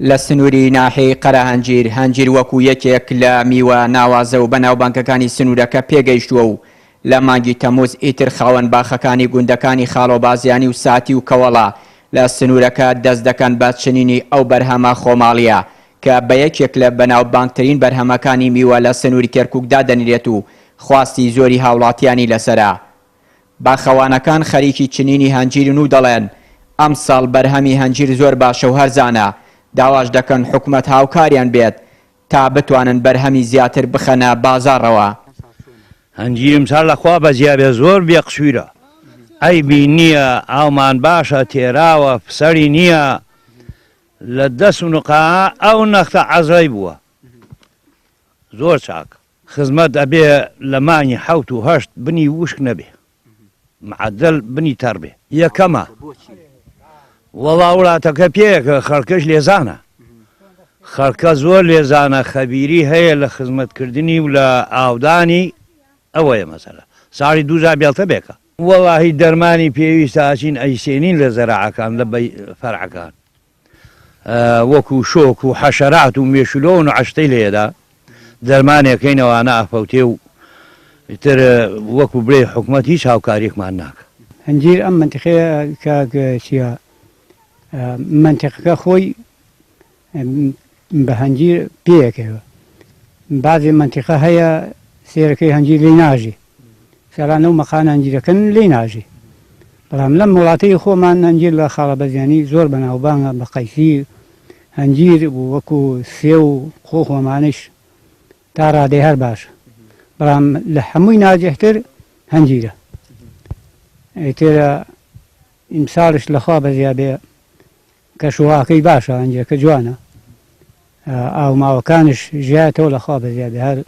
لە سنووری ناحەی قەرەهەنجیر هەنجیر وەکو یەکێک لە میوە ناوازە و بەناوبانگەکانی سنوورەکە پێگەیشتووە و لە مانگی تەمووز ئیتر خاوەن باخەکانی گوندەکانی خاڵۆبازیانی و ساتی و کەوەڵا لە سنوورەکە دەست دەکەن بە چنینی ئەو بەرهەمە خۆماڵیە کە بە یەکێک لە بەناوبانگترین بەرهەمەکانی میوە لە سنووری کێرکووکدا دەنرێت و خواستی زۆری هاوڵاتیانی لەسەرا. باخەوانەکان خەریکی چنینی هەنجیرن و دەڵێن ئەم ساڵ بەرهەمی هەنجیر زۆر باشە و هەرزانە، داواش دەکەن حکومەت هاوکاریان بێت تا بتوانن بەرهەمی زیاتر بخەنە بازاڕەوە. هەنجیرم ساڵ لەخوا بە زیابێ زۆر بێقسوورە، ئەیبی نییە، ئاومان باشە، تێراوە، پسەری نییە، لە دەست و نوقا ئەو نەختە عەزای بووە زۆر چاک. خزمەت ئەبێ لە مانگی 7 و 8 بنی وشک نەبێ، معدل بنی تەڕ بێ. یەکەمە وەڵا وڵاتەکە پێیەکە خەڵکەش لێزانە، خەڵکە زۆر لێزانە، خەبیری هەیە لە خزمەتکردنی و لە ئاودانی. ئەوەیە مەسەلە ساڵی دووزا بێڵتە بێکە. وەڵاهی دەرمانی پێویستە ئاچین ئەیسێنین لە زەراعەکان لە فەرعەکان، وەکو شۆک و حەشەرات و مێشولۆن و عەشتەی لێدا دەرمانێکەینەوانە ئەفەوتێ و تر وەکو برێ حکومەت هیچ هاوکاریەکمان ناکە. هەنجیر ئەم منتیقەیە کە چیە منتیقەکە خۆی بە هەنجیر پێیەکەوە. بعضی منتیقە هەیە سێرەکەی هەنجیر لێی ناژی، سەرانە و مەخانە هەنجیرەکەن لێی ناژی، بەڵام لەم وڵاتەی خۆمان هەنجیر لە خاڵەبەزیانی زۆر بەناوبانگە، بە قەیسی هەنجیر وەکو سێ و خۆمانش تا ڕادەی هەر باشە، بەڵام لە هەمووی ناجێتر هەنجیرە. ئیترە ئیمساڵش لەخوا بەزیا بێ کە شوواکەی باشە، هەنجیرەکە جوانە، ئاوماوەکانش ژیاتەوە لەخوا بەزیا بێ، هەر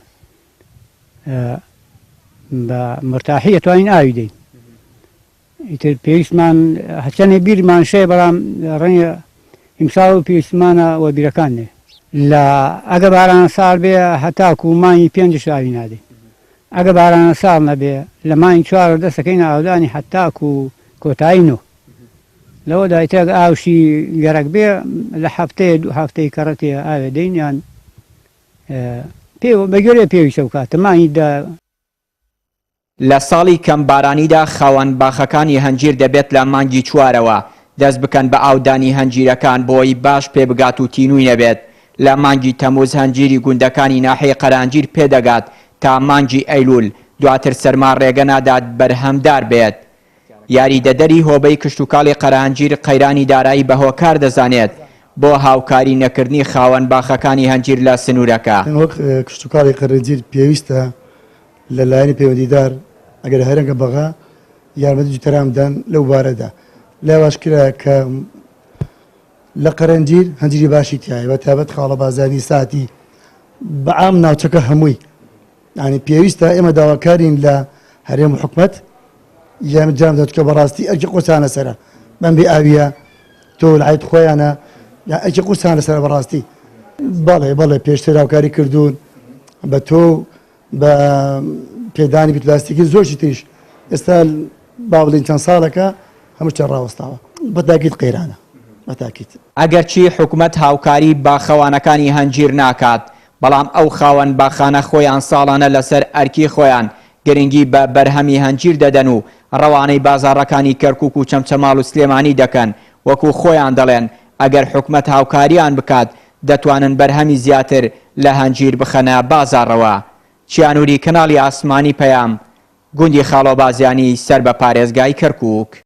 بە مرتاحیە توانین ئاوی دەین. ئیتر پێویستمان هەچەندێ بیرمان شێ، بەڵام ڕەنگە ئیمساڵ و پێویستمانە وە بیرەکان نێ. لە ئەگە بارانە ساڵ بێ هەتاکو و مانگی 5 ئاوی نادەین، ئەگە بارانە ساڵ نەبێ لە مانگی 4 دەستەکەین ئاودانی هەتاکو و کۆتایی 9. لەوەدا ئیتر ئاوشی گەرەک بێ لە هەفتەی کەڕەتێ ئاوێ دەین، یان بەگوێرێ پێویستە و کاتە مانگیدا. لە ساڵی کەم بارانیدا خاوەن باخەکانی هەنجیر دەبێت لە مانگی 4ەوە دەست بکەن بە ئاودانی هەنجیرەکان بۆی باش پێ بگات و تینووی نەبێت. لە مانگی تەمووز هەنجیری گوندەکانی ناحەی قەرەهەنجیر پێدەگات تا مانگی ئەیلول، دواتر سەرمان ڕێگە نادات بەرهەمدار بێت. یاریدەدەری هۆبەی کشتوکاڵی قەرەهەنجیر قەیرانی دارایی بە هۆکار دەزانێت بۆ هاوکاری نەکردنی خاوەن باخەکانی هەنجیر لە سنوورەکە. وەک کشتوکاڵی قەرەهەنجیر پێویستە لەلایەنی پەیوەندیدار ئەگەر هەرەنگە بەغا یارمەتی تەرامدان لەو بارەدا لەواش کرا کە لە قەرەهەنجیر هەنجیری باشی تایە، بە تایبەت خاڵەبازانی ساتی بەعام ناوچەکە هەمووی. یعنی پێویستە ئێمە داواکارین لە هەرێم و حکومەت یان جام دەوت کە بەڕاستی ئەرکی قورسانە سەرە بەمبێ ئاویە تۆ لەعایت خۆیانە یا ئەرکی قورسانە سەرە بەڕاستی. بەڵێ پێشتر هاوکاری کردوون بە تۆ بە پێدانی پلاستیکی زۆرشی تریش، ئێستا با بڵین چەند ساڵەکە هەموو چەند ڕاوەستاوە، بەتاکید قەیرانە بەتاکید. ئەگەرچی حکومەت هاوکاری باخەوانەکانی هەنجیر ناکات، بەڵام ئەو خاوەن باخانە خۆیان ساڵانە لەسەر ئەرکی خۆیان گرنگی بە بەرهەمی هەنجیر دەدەن و ڕەوانەی بازاڕەکانی کەرکووک و چەمچەماڵ و سلێمانی دەکەن. وەکو خۆیان دەڵێن ئەگەر حکومەت هاوکاریان بکات دەتوانن بەرهەمی زیاتر لە هەنجیر بخەنە بازاڕەوە. چیانووری کەناڵی ئاسمانی پەیام، گوندی خاڵۆبازیانی سەر بە پارێزگای کەرکووک.